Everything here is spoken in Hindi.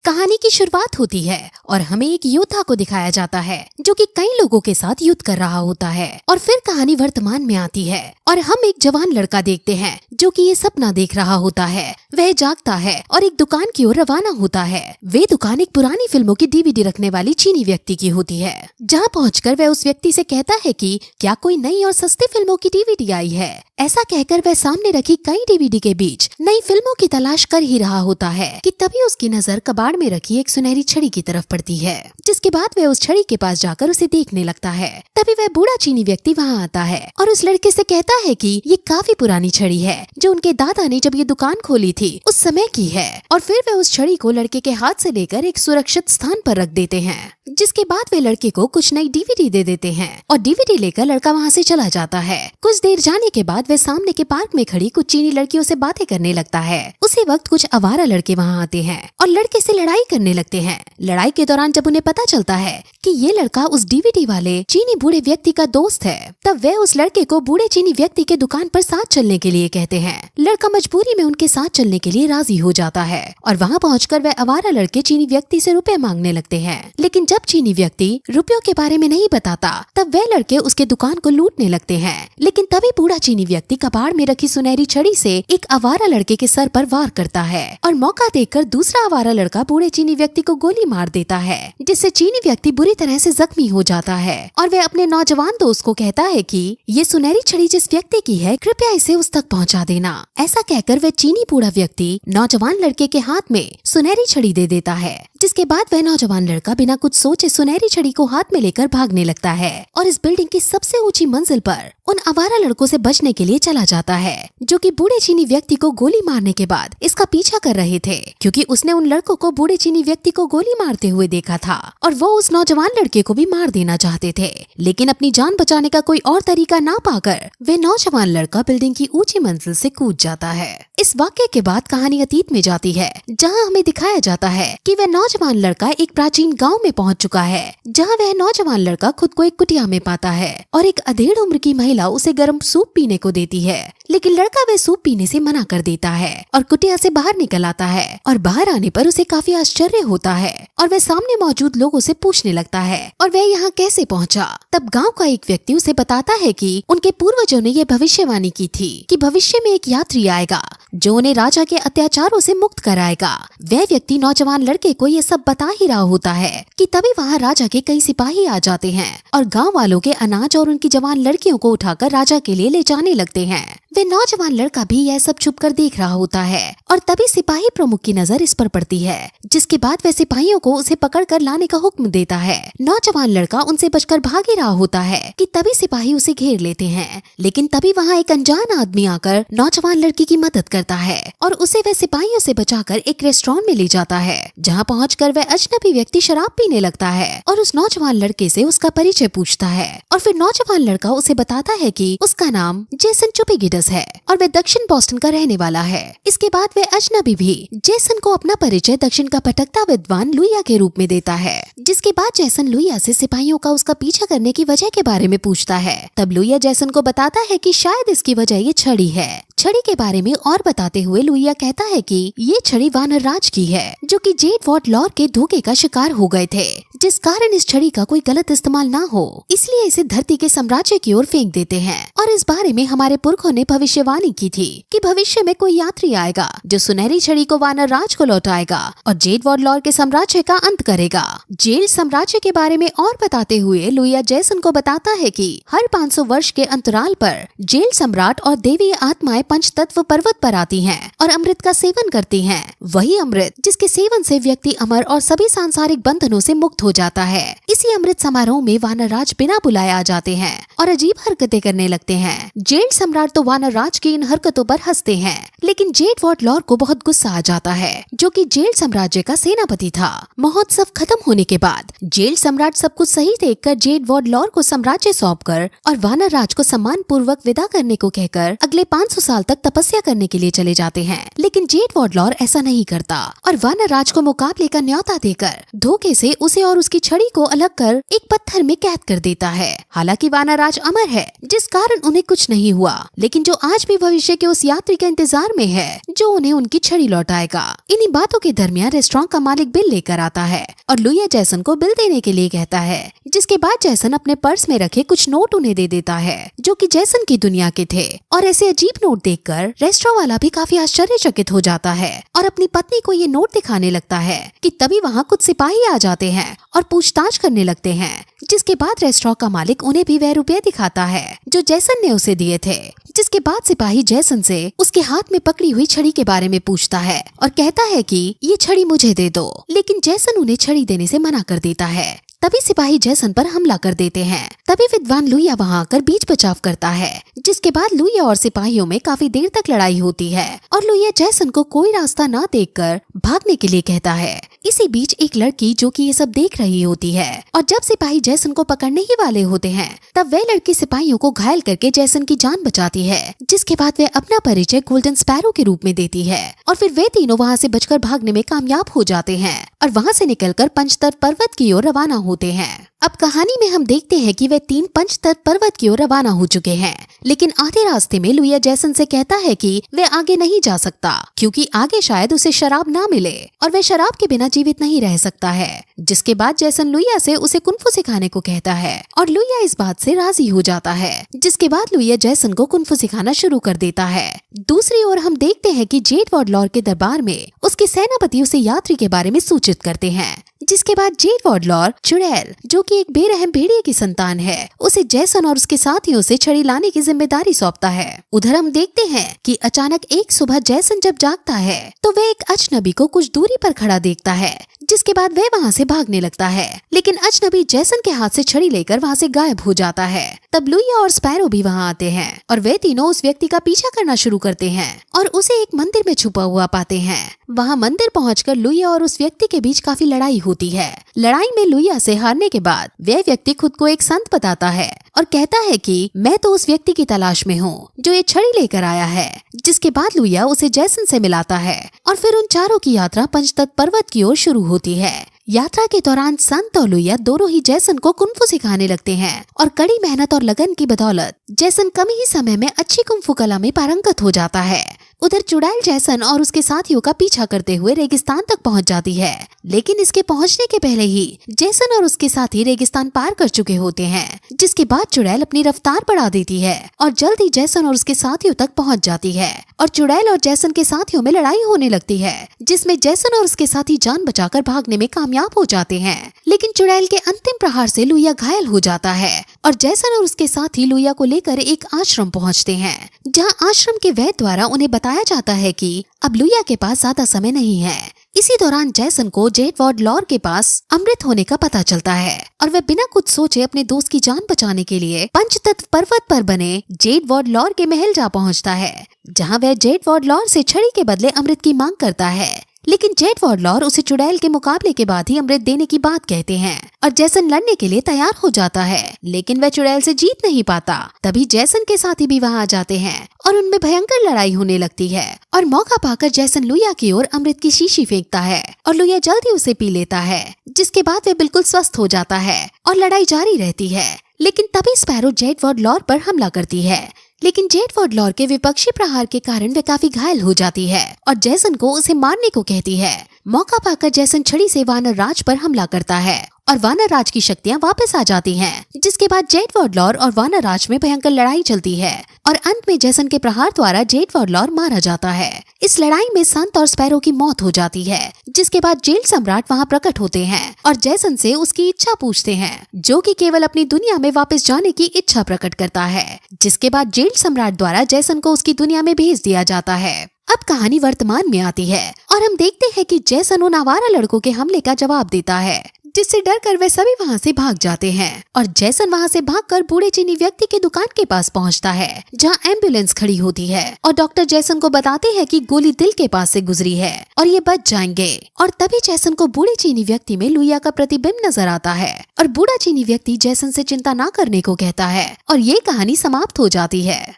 कहानी की शुरुआत होती है और हमें एक योद्धा को दिखाया जाता है जो कि कई लोगों के साथ युद्ध कर रहा होता है। और फिर कहानी वर्तमान में आती है और हम एक जवान लड़का देखते हैं जो कि ये सपना देख रहा होता है। वह जागता है और एक दुकान की ओर रवाना होता है। वे दुकान एक पुरानी फिल्मों की डीवीडी रखने वाली चीनी व्यक्ति की होती है। जहाँ पहुंचकर वह उस व्यक्ति से कहता है कि क्या कोई नई और सस्ती फिल्मों की डीवीडी आई है। ऐसा कहकर वह सामने रखी कई डीवीडी के बीच नई फिल्मों की तलाश कर ही रहा होता है कि तभी उसकी नजर कबाड़ में रखी एक सुनहरी छड़ी की तरफ पड़ती है। जिसके बाद वह उस छड़ी के पास जाकर उसे देखने लगता है। तभी वह बूढ़ा चीनी व्यक्ति वहाँ आता है और उस लड़के से कहता है कि ये काफी पुरानी छड़ी है जो उनके दादा ने जब ये दुकान खोली थी उस समय की है। और फिर वह उस छड़ी को लड़के के हाथ से लेकर एक सुरक्षित स्थान पर रख देते हैं। जिसके बाद वे लड़के को कुछ नई डीवीडी दे देते हैं और डीवीडी लेकर लड़का वहाँ से चला जाता है। कुछ देर जाने के बाद वह सामने के पार्क में खड़ी कुछ चीनी लड़कियों से बातें करने लगता है। उसी वक्त कुछ आवारा लड़के वहाँ आते हैं और लड़के से लड़ाई करने लगते हैं। लड़ाई के दौरान जब उन्हें पता चलता है कि ये लड़का उस डीवीडी वाले चीनी बूढ़े व्यक्ति का दोस्त है, तब वे उस लड़के को बूढ़े चीनी व्यक्ति के दुकान पर साथ चलने के लिए कहते हैं। लड़का मजबूरी में उनके साथ चलने के लिए राजी हो जाता है और वहाँ पहुंचकर वह आवारा लड़के चीनी व्यक्ति से रुपए मांगने लगते हैं। लेकिन जब चीनी व्यक्ति रुपयों के बारे में नहीं बताता तब वह लड़के उसके दुकान को लूटने लगते हैं। लेकिन तभी बूढ़ा चीनी व्यक्ति कबाड़ में रखी सुनहरी छड़ी से एक आवारा लड़के के सर पर वार करता है और मौका देखकर दूसरा आवारा लड़का बूढ़े चीनी व्यक्ति को गोली मार देता है, जिससे चीनी व्यक्ति बुरी तरह से जख्मी हो जाता है। और वह अपने नौजवान दोस्त को कहता है कि ये सुनहरी छड़ी जिस व्यक्ति की है कृपया इसे उस तक पहुंचा देना। ऐसा कहकर वह चीनी बूढ़ा व्यक्ति नौजवान लड़के के हाथ में सुनहरी छड़ी दे देता है। जिसके बाद वह नौजवान लड़का बिना कुछ सोचे सुनहरी छड़ी को हाथ में लेकर भागने लगता है और इस बिल्डिंग की सबसे ऊंची मंजिल पर उन आवारा लड़कों से बचने के लिए चला जाता है जो कि बूढ़े चीनी व्यक्ति को गोली मारने के बाद इसका पीछा कर रहे थे, क्योंकि उसने उन लड़कों को बूढ़े चीनी व्यक्ति को गोली मारते हुए देखा था और वो उस नौजवान लड़के को भी मार देना चाहते थे। लेकिन अपनी जान बचाने का कोई और तरीका ना पाकर वे नौजवान लड़का बिल्डिंग की ऊंची मंजिल से कूद जाता है। इस वाक्य के बाद कहानी अतीत में जाती है, जहाँ हमें दिखाया जाता है कि वह नौजवान लड़का एक प्राचीन गांव में पहुंच चुका है, जहां वह नौजवान लड़का खुद को एक कुटिया में पाता है और एक अधेड़ उम्र की महिला उसे गर्म सूप पीने को देती है। लेकिन लड़का वह सूप पीने से मना कर देता है और कुटिया से बाहर निकल आता है और बाहर आने पर उसे काफी आश्चर्य होता है और वह सामने मौजूद लोगों से पूछने लगता है और वह यहाँ कैसे पहुँचा। तब गाँव का एक व्यक्ति उसे बताता है कि उनके पूर्वजों ने यह भविष्यवाणी की थी कि भविष्य में एक यात्री आएगा जो उन्हें राजा के अत्याचारों से मुक्त कराएगा। वह व्यक्ति नौजवान लड़के को ये सब बता ही रहा होता है कि तभी वहाँ राजा के कई सिपाही आ जाते हैं और गांव वालों के अनाज और उनकी जवान लड़कियों को उठाकर राजा के लिए ले जाने लगते हैं। वे नौजवान लड़का भी यह सब छुप कर देख रहा होता है और तभी सिपाही प्रमुख की नजर इस पर पड़ती है, जिसके बाद वह सिपाहियों को उसे पकड़कर लाने का हुक्म देता है। नौजवान लड़का उनसे बचकर भाग ही रहा होता है कि तभी सिपाही उसे घेर लेते हैं। लेकिन तभी वहाँ एक अनजान आदमी आकर नौजवान लड़की की मदद करता है और उसे वह सिपाहियों से बचाकर एक रेस्टोरेंट में ले जाता है, जहाँ पहुंचकर वह अजनबी व्यक्ति शराब पीने लगता है और उस नौजवान लड़के से उसका परिचय पूछता है। और फिर नौजवान लड़का उसे बताता है कि उसका नाम जेसन चुपेगिडस है और वह दक्षिण बोस्टन का रहने वाला है। इसके बाद वह अजनबी भी जेसन को अपना परिचय दक्षिण का भटकता विद्वान लुइया के रूप में देता है। जिसके बाद जेसन लुइया से सिपाहियों का उसका पीछा करने की वजह के बारे में पूछता है। तब लुइया जेसन को बताता है कि शायद इसकी वजह ये छड़ी है। छड़ी के बारे में और बताते हुए लुइया कहता है कि ये छड़ी वानर राज की है जो कि जेड वॉट लॉर के धोखे का शिकार हो गए थे, जिस कारण इस छड़ी का कोई गलत इस्तेमाल ना हो, इसलिए इसे धरती के साम्राज्य की ओर फेंक देते हैं। और इस बारे में हमारे पुरखों ने भविष्यवाणी की थी कि भविष्य में कोई यात्री आएगा जो सुनहरी छड़ी को वानर राज को लौटाएगा और जेड वॉट लॉर के साम्राज्य का अंत करेगा। जेल साम्राज्य के बारे में और बताते हुए लुइया जेसन को बताता है कि हर 500 वर्ष के अंतराल पर जेल सम्राट और देवी आत्माएं पंचतत्व पर्वत पर आती हैं और अमृत का सेवन करती हैं। वही अमृत जिसके सेवन से व्यक्ति अमर और सभी सांसारिक बंधनों से मुक्त हो जाता है। इसी अमृत समारोह में वानर राज बिना बुलाए आ जाते हैं और अजीब हरकतें करने लगते हैं। जेल सम्राट तो वानर राज की इन हरकतों पर हंसते हैं, लेकिन जेड वॉट लॉर को बहुत गुस्सा आ जाता है जो कि जेल साम्राज्य का सेनापति था। महोत्सव खत्म होने के बाद जेल सम्राट सब कुछ सही देखकर जेड वॉट लॉर को साम्राज्य सौंपकर और वानर राज को सम्मान पूर्वक विदा करने को कहकर अगले 500 साल साल तक तपस्या करने के लिए चले जाते हैं, लेकिन जेड वॉर्डलॉर ऐसा नहीं करता और वानर राज को मुकाबले का न्योता देकर धोखे से उसे और उसकी छड़ी को अलग कर एक पत्थर में कैद कर देता है। हालांकि वानर राज अमर है, जिस कारण उन्हें कुछ नहीं हुआ, लेकिन जो आज भी भविष्य के उस यात्री के इंतजार में है जो उन्हें उनकी छड़ी लौटाएगा। इन्हीं बातों के दरमियान रेस्टोरेंट का मालिक बिल लेकर आता है और लुइया जैसन को बिल देने के लिए कहता है, जिसके बाद जैसन अपने पर्स में रखे कुछ नोट उन्हें दे देता है जो कि जैसन की दुनिया के थे। और ऐसे अजीब नोट देखकर रेस्टोरेंट वाला भी काफी आश्चर्यचकित हो जाता है और अपनी पत्नी को ये नोट दिखाने लगता है कि तभी वहाँ कुछ सिपाही आ जाते हैं और पूछताछ करने लगते हैं, जिसके बाद रेस्टोरेंट का मालिक उन्हें भी वह रुपये दिखाता है जो जैसन ने उसे दिए थे। जिसके बाद सिपाही जैसन से उसके हाथ में पकड़ी हुई छड़ी के बारे में पूछता है और कहता है कि ये छड़ी मुझे दे दो, लेकिन जैसन उन्हें छड़ी देने से मना कर देता है। तभी सिपाही जैसन पर हमला कर देते हैं। तभी विद्वान लुइया वहाँ आकर बीच बचाव करता है, जिसके बाद लुइया और सिपाहियों में काफी देर तक लड़ाई होती है और लुइया जैसन को कोई रास्ता न देखकर भागने के लिए कहता है। इसी बीच एक लड़की जो कि ये सब देख रही होती है और जब सिपाही जैसन को पकड़ने ही वाले होते हैं तब वह लड़की सिपाहियों को घायल करके जैसन की जान बचाती है, जिसके बाद वह अपना परिचय गोल्डन स्पैरो के रूप में देती है और फिर वे तीनों वहाँ से बचकर भागने में कामयाब हो जाते हैं और वहाँ से निकलकर पंचतत्व पर्वत की ओर रवाना होते हैं। अब कहानी में हम देखते हैं कि वे तीन पंचतत्व पर्वत की ओर रवाना हो चुके हैं, लेकिन आधे रास्ते में लुइया जैसन से कहता है कि वह आगे नहीं जा सकता क्योंकि आगे शायद उसे शराब ना मिले और वह शराब के बिना जीवित नहीं रह सकता है। जिसके बाद जैसन लुइया से उसे कुंफू सिखाने को कहता है और लुइया इस बात से राजी हो जाता है, जिसके बाद लुइया जैसन को कुंफू सिखाना शुरू कर देता है। दूसरी ओर हम देखते हैं कि जेड वॉर्डलॉर के दरबार में उसके सेनापति उसे यात्री के बारे में सूचित करते हैं, जिसके बाद जेड वॉर्डलॉर चुड़ैल जो कि एक बेरहम भेड़िए की संतान है उसे जैसन और उसके साथियों से छड़ी लाने की जिम्मेदारी सौंपता है। उधर हम देखते हैं कि अचानक एक सुबह जैसन जब जागता है तो वह एक अजनबी को कुछ दूरी पर खड़ा देखता है, जिसके बाद वह वहाँ से भागने लगता है, लेकिन अजनबी जैसन के हाथ से छड़ी लेकर वहाँ से गायब हो जाता है। तब लुइया और स्पैरो भी वहाँ आते हैं और वे तीनों उस व्यक्ति का पीछा करना शुरू करते हैं और उसे एक मंदिर में छुपा हुआ पाते हैं। वहाँ मंदिर पहुंचकर लुइया और उस व्यक्ति के बीच काफी लड़ाई होती है। लड़ाई में लुइया से हारने के बाद वह व्यक्ति खुद को एक संत बताता है और कहता है कि मैं तो उस व्यक्ति की तलाश में हूँ जो ये छड़ी लेकर आया है। जिसके बाद लुइया उसे जैसन से मिलाता है और फिर उन चारों की यात्रा पंचतत्व पर्वत की ओर शुरू होती है। यात्रा के दौरान संत और लुइया दोनों ही जैसन को कुंफू सिखाने लगते हैं और कड़ी मेहनत और लगन की बदौलत जैसन कम ही समय में अच्छी कुंफू कला में पारंगत हो जाता है। उधर चुड़ैल जैसन और उसके साथियों का पीछा करते हुए रेगिस्तान तक पहुंच जाती है, लेकिन इसके पहुंचने के पहले ही जैसन और उसके साथी रेगिस्तान पार कर चुके होते हैं। जिसके बाद चुड़ैल अपनी रफ्तार बढ़ा देती है और जल्द ही जैसन और उसके साथियों तक पहुंच जाती है और चुड़ैल और जैसन के साथियों में लड़ाई होने लगती है, जिसमें जैसन और उसके साथी जान बचाकर भागने में कामयाब हो जाते हैं। लेकिन चुड़ैल के अंतिम प्रहार से लुइया घायल हो जाता है और जैसन और उसके साथी लुइया को लेकर एक आश्रम पहुंचते हैं, जहां आश्रम के वैद्य द्वारा उन्हें बताया जाता है कि अब लुइया के पास ज्यादा समय नहीं है। इसी दौरान जैसन को जेड वॉर्डलॉर के पास अमृत होने का पता चलता है और वह बिना कुछ सोचे अपने दोस्त की जान बचाने के लिए पंचतत्व पर्वत पर बने जेड वॉर्डलॉर के महल जा पहुंचता है, जहां वह जेड वॉर्डलॉर से छड़ी के बदले अमृत की मांग करता है। लेकिन जेड वॉर्डलॉर उसे चुड़ैल के मुकाबले के बाद ही अमृत देने की बात कहते हैं और जैसन लड़ने के लिए तैयार हो जाता है, लेकिन वह चुड़ैल से जीत नहीं पाता। तभी जैसन के साथी भी वहां आ जाते हैं और उनमें भयंकर लड़ाई होने लगती है और मौका पाकर जैसन लुइया की ओर अमृत की शीशी फेंकता है और लुइया जल्दी उसे पी लेता है, जिसके बाद वह बिल्कुल स्वस्थ हो जाता है और लड़ाई जारी रहती है। लेकिन तभी स्पैरो जेड वॉर्डलॉर पर हमला करती है, लेकिन जेड वॉर्डलॉर के विपक्षी प्रहार के कारण वह काफी घायल हो जाती है और जैसन को उसे मारने को कहती है। मौका पाकर जैसन छड़ी से वानर राज पर हमला करता है और वानर राज की शक्तियां वापस आ जाती हैं, जिसके बाद जेड वॉर्डलॉर और वानर राज में भयंकर लड़ाई चलती है और अंत में जैसन के प्रहार द्वारा जेड वॉर्डलॉर मारा जाता है। इस लड़ाई में संत और स्पैरो की मौत हो जाती है, जिसके बाद जेल सम्राट वहां प्रकट होते हैं और जैसन से उसकी इच्छा पूछते हैं, जो कि केवल अपनी दुनिया में वापस जाने की इच्छा प्रकट करता है। जिसके बाद जेल सम्राट द्वारा जैसन को उसकी दुनिया में भेज दिया जाता है। अब कहानी वर्तमान में आती है और हम देखते हैं कि जैसन उन आवारा लड़कों के हमले का जवाब देता है, जिससे डरकर वे सभी वहां से भाग जाते हैं और जैसन वहां से भागकर बूढ़े चीनी व्यक्ति की दुकान के पास पहुंचता है, जहां एम्बुलेंस खड़ी होती है और डॉक्टर जैसन को बताते हैं कि गोली दिल के पास से गुजरी है और ये बच जाएंगे। और तभी जैसन को बूढ़े चीनी व्यक्ति में लुइया का प्रतिबिंब नजर आता है और बूढ़ा चीनी व्यक्ति जैसन से चिंता ना करने को कहता है और ये कहानी समाप्त हो जाती है।